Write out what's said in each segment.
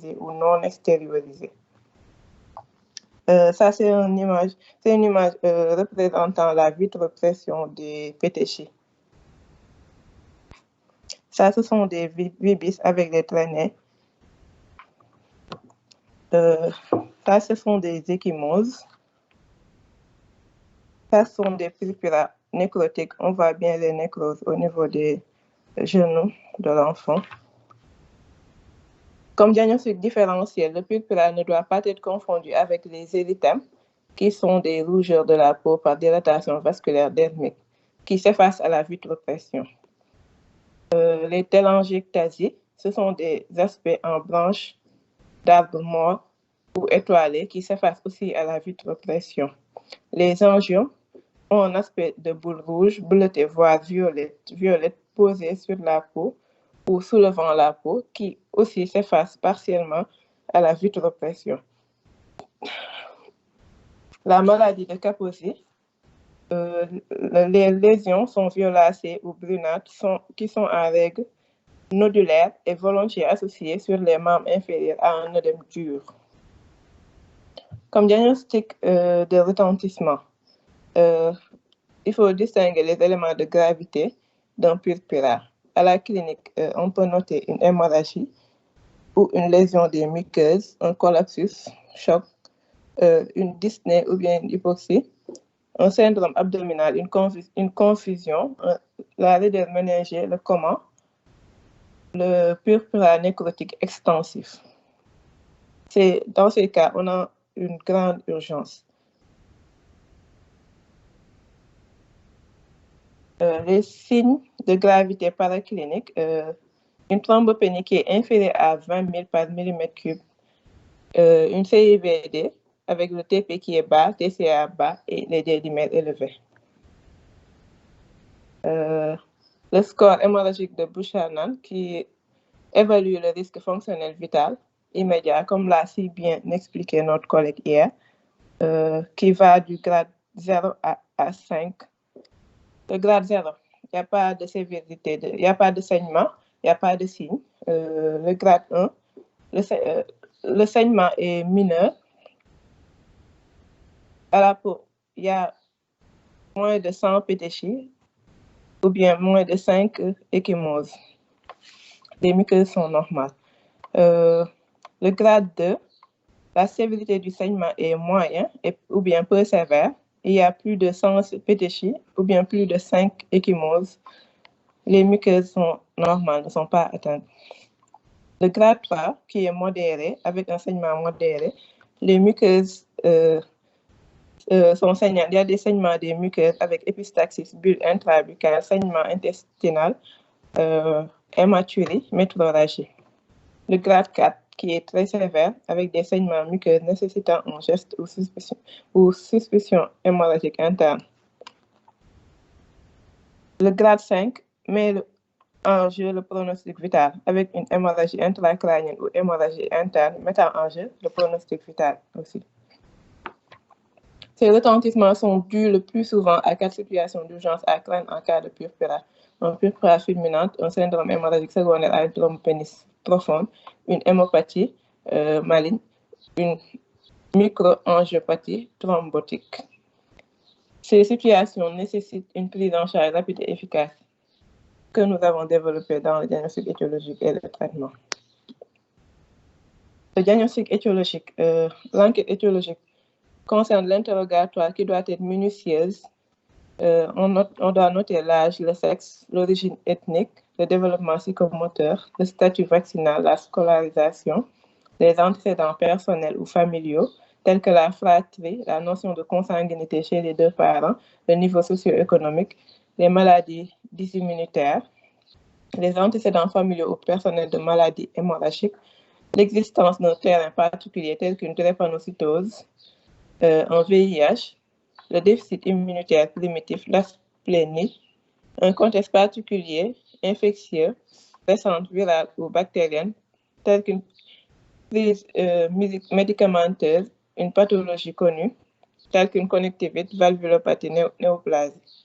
extériorisé ou non extériorisé. Ça, c'est une image représentant la vitrepression des pétéchis. Ça, ce sont des vibis avec des traînées. Ça, ce sont des échymoses. Ça, ce sont des purpura nécrotiques. On voit bien les nécroses au niveau des genoux de l'enfant. Comme diagnostic différentiel, le purpura ne doit pas être confondu avec les érythèmes, qui sont des rougeurs de la peau par dilatation vasculaire dermique, qui s'effacent à la vitrepression. Les télangiectasies, ce sont des aspects en branches d'arbres morts ou étoilés qui s'effacent aussi à la vitrepression. Les angiomes ont un aspect de boule rouge, bleutée, voire violette posée sur la peau ou soulevant la peau, qui aussi s'efface partiellement à la vitrepression. La maladie de Kaposi, les lésions sont violacées ou brunâtres qui sont en règle nodulaire et volontiers associées sur les membres inférieurs à un œdème dur. Comme diagnostic de retentissement, il faut distinguer les éléments de gravité d'un purpura. À la clinique, on peut noter une hémorragie ou une lésion des muqueuses, un collapsus, choc, une dyspnée ou bien une hypoxie, un syndrome abdominal, une confusion, la raideur méningée, le coma, le purpura nécrotique extensif. Dans ces cas, on a une grande urgence. Les signes de gravité paraclinique, une thrombopénie qui est inférieure à 20 000 par millimètre cube, une CIVD avec le TP qui est bas, TCA bas et les dédimètres élevés. Le score hémorragique de Buchanan qui évalue le risque fonctionnel vital immédiat, comme l'a si bien expliqué notre collègue hier, qui va du grade 0 à 5. Le grade 0, il n'y a pas de sévérité, il n'y a pas de saignement, il n'y a pas de signe. Le grade 1, le saignement est mineur. À la peau, il y a moins de 100 pétéchis ou bien moins de 5 échymoses. Les muqueuses sont normales. Le grade 2, la sévérité du saignement est moyen ou bien peu sévère. Il y a plus de 100 pétéchis ou bien plus de 5 échymoses. Les muqueuses sont normales, ne sont pas atteintes. Le grade 3, qui est modéré, avec un saignement modéré, les muqueuses sont saignantes. Il y a des saignements des muqueuses avec épistaxis, bulle intrabuccale, saignement intestinal, hématurie, métrorragie. Le grade 4, qui est très sévère, avec des saignements muqueux nécessitant un geste ou suspicion hémorragique interne. Le grade 5 met en jeu le pronostic vital, avec une hémorragie intracrânienne ou hémorragie interne mettant en jeu le pronostic vital aussi. Ces retentissements sont dus le plus souvent à 4 situations d'urgence à craindre en cas de purpura. Un purpura fulminante, un syndrome hémorragique secondaire à une thrombopénie profonde, une hémopathie maligne, une microangiopathie thrombotique. Ces situations nécessitent une prise en charge rapide et efficace que nous avons développée dans le diagnostic étiologique et le traitement. Le diagnostic étiologique, l'enquête étiologique concerne l'interrogatoire qui doit être minutieuse. On doit noter l'âge, le sexe, l'origine ethnique, le développement psychomoteur, le statut vaccinal, la scolarisation, les antécédents personnels ou familiaux, tels que la fratrie, la notion de consanguinité chez les deux parents, le niveau socio-économique, les maladies dysimmunitaires, les antécédents familiaux ou personnels de maladies hémorragiques, l'existence d'un terrain particulier tel qu'une drépanocytose, un VIH, le déficit immunitaire primitif, l'asplénie, un contexte particulier, infectieux, récente, virale ou bactérienne, tel qu'une prise médicamenteuse, une pathologie connue, telle qu'une conjonctivite, valvulopathie, néoplasie.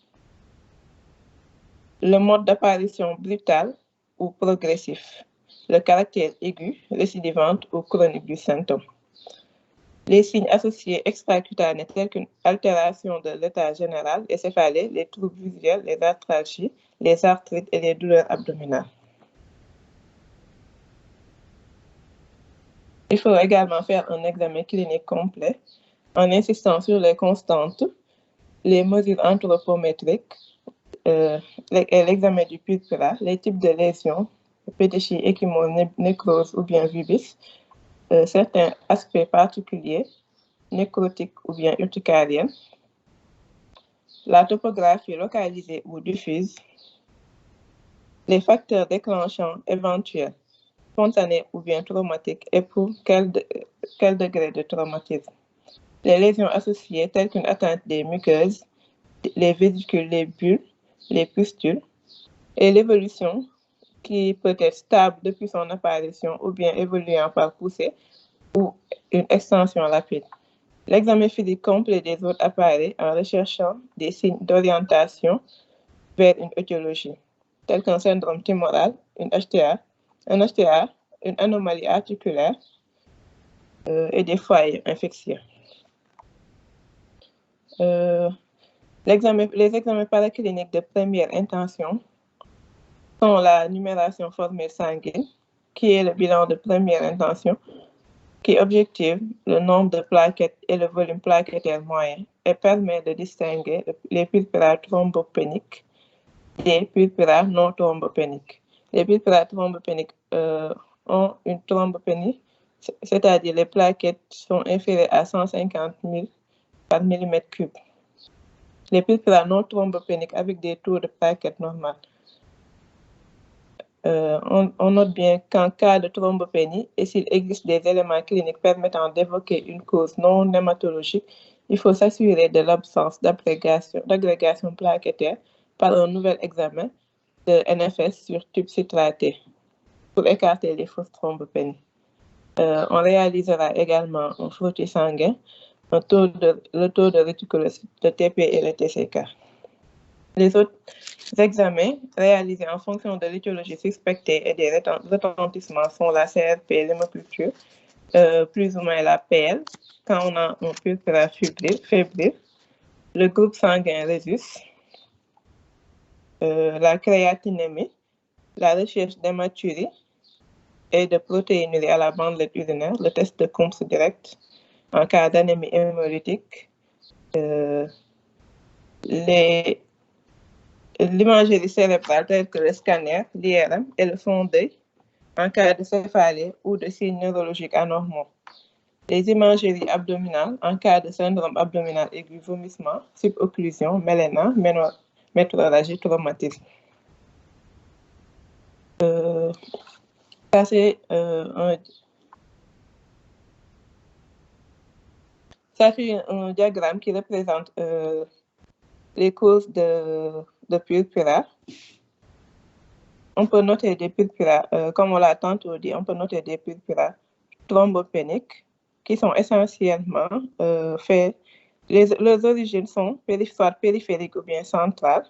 Le mode d'apparition brutal ou progressif. le caractère aigu, récidivante ou chronique du symptôme. Les signes associés extracutanés tels qu'une altération de l'état général et céphalée, les troubles visuels, les arthralgies, les arthrites et les douleurs abdominales. Il faut également faire un examen clinique complet en insistant sur les constantes, les mesures anthropométriques et l'examen du purpura, les types de lésions, pétéchie, échymose, nécrose ou bien vubis, certains aspects particuliers, nécrotiques ou bien urticariennes, la topographie localisée ou diffuse, les facteurs déclenchants éventuels, spontanés ou bien traumatiques et pour quel degré de traumatisme. Les lésions associées telles qu'une atteinte des muqueuses, les vésicules, les bulles, les pustules, et l'évolution qui peut être stable depuis son apparition ou bien évoluant par poussée ou une extension rapide. L'examen physique complet des autres appareils en recherchant des signes d'orientation vers une étiologie, tels qu'un syndrome tumoral, un HTA, une anomalie articulaire et des foyers infectieux. Les examens paracliniques de première intention sont la numération formelle sanguine, qui est le bilan de première intention, qui objective le nombre de plaquettes et le volume plaquettaire moyen et permet de distinguer les purpura thrombopéniques des purpura non thrombopéniques. Les purpura thrombopéniques ont une thrombopénie, c'est-à-dire les plaquettes sont inférieures à 150 000 par millimètre cube. Les purpura non thrombopéniques avec des taux de plaquettes normales. On note bien qu'en cas de thrombopénie, et s'il existe des éléments cliniques permettant d'évoquer une cause non hématologique, il faut s'assurer de l'absence d'agrégation plaquettaire par un nouvel examen de NFS sur tube citraté pour écarter les fausses thrombopénies. On réalisera également un frottis sanguin, le taux de réticulocytes, le TP et le TCK. Les autres examens réalisés en fonction de l'étiologie suspectée et des retentissements sont la CRP, l'hémoculture, plus ou moins la PL, quand on a un purpura fébrile, le groupe sanguin Rhésus, la créatinémie, la recherche d'hématurie et de protéinurie à la bandelette urinaire, le test de Coombs direct en cas d'anémie hémolytique, l'imagerie cérébrale telle que le scanner, l'IRM et le fond d'œil en cas de céphalée ou de signes neurologiques anormaux. Les imageries abdominales en cas de syndrome abdominal aigu, vomissement, subocclusion, méléna, métrorragie, traumatisme. Ça, c'est un diagramme qui représente les causes de purpura. On peut noter des purpura, comme on l'a tantôt dit, on peut noter des purpura thrombopéniques qui sont essentiellement faits. Leurs origines sont soit périphériques ou bien centrales.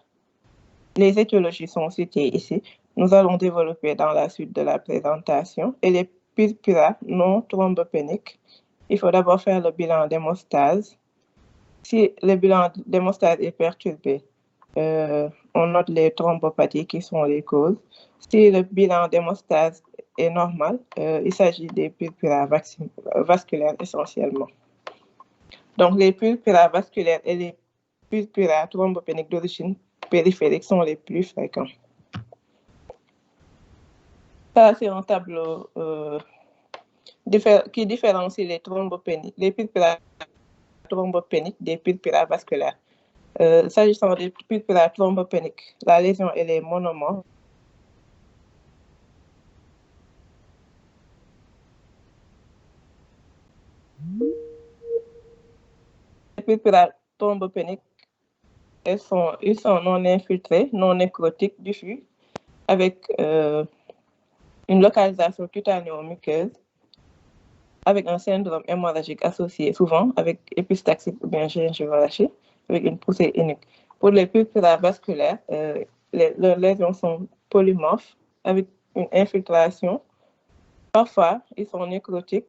Les étiologies sont citées ici. Nous allons développer dans la suite de la présentation. Et les purpura non thrombopéniques, il faut d'abord faire le bilan d'hémostase. Si le bilan d'hémostase est perturbé, on note les thrombopathies qui sont les causes. Si le bilan d'hémostase est normal, il s'agit des purpura vasculaires essentiellement. Donc, les purpura vasculaires et les purpura thrombopéniques d'origine périphérique sont les plus fréquents. Ça, c'est un tableau qui différencie les thrombopénies, les purpura thrombopéniques des purpura vasculaires. S'agissant des purpura thrombopéniques, la lésion elle est monomorphe. Les purpura thrombopéniques, ils sont non infiltrés, non nécrotiques, diffus, avec une localisation cutanéo-muqueuse, avec un syndrome hémorragique associé souvent avec épistaxie ou bien gingivorrhachie, avec une poussée unique. Pour les purpura vasculaires, leurs lésions sont polymorphes avec une infiltration Parfois, ils sont nécrotiques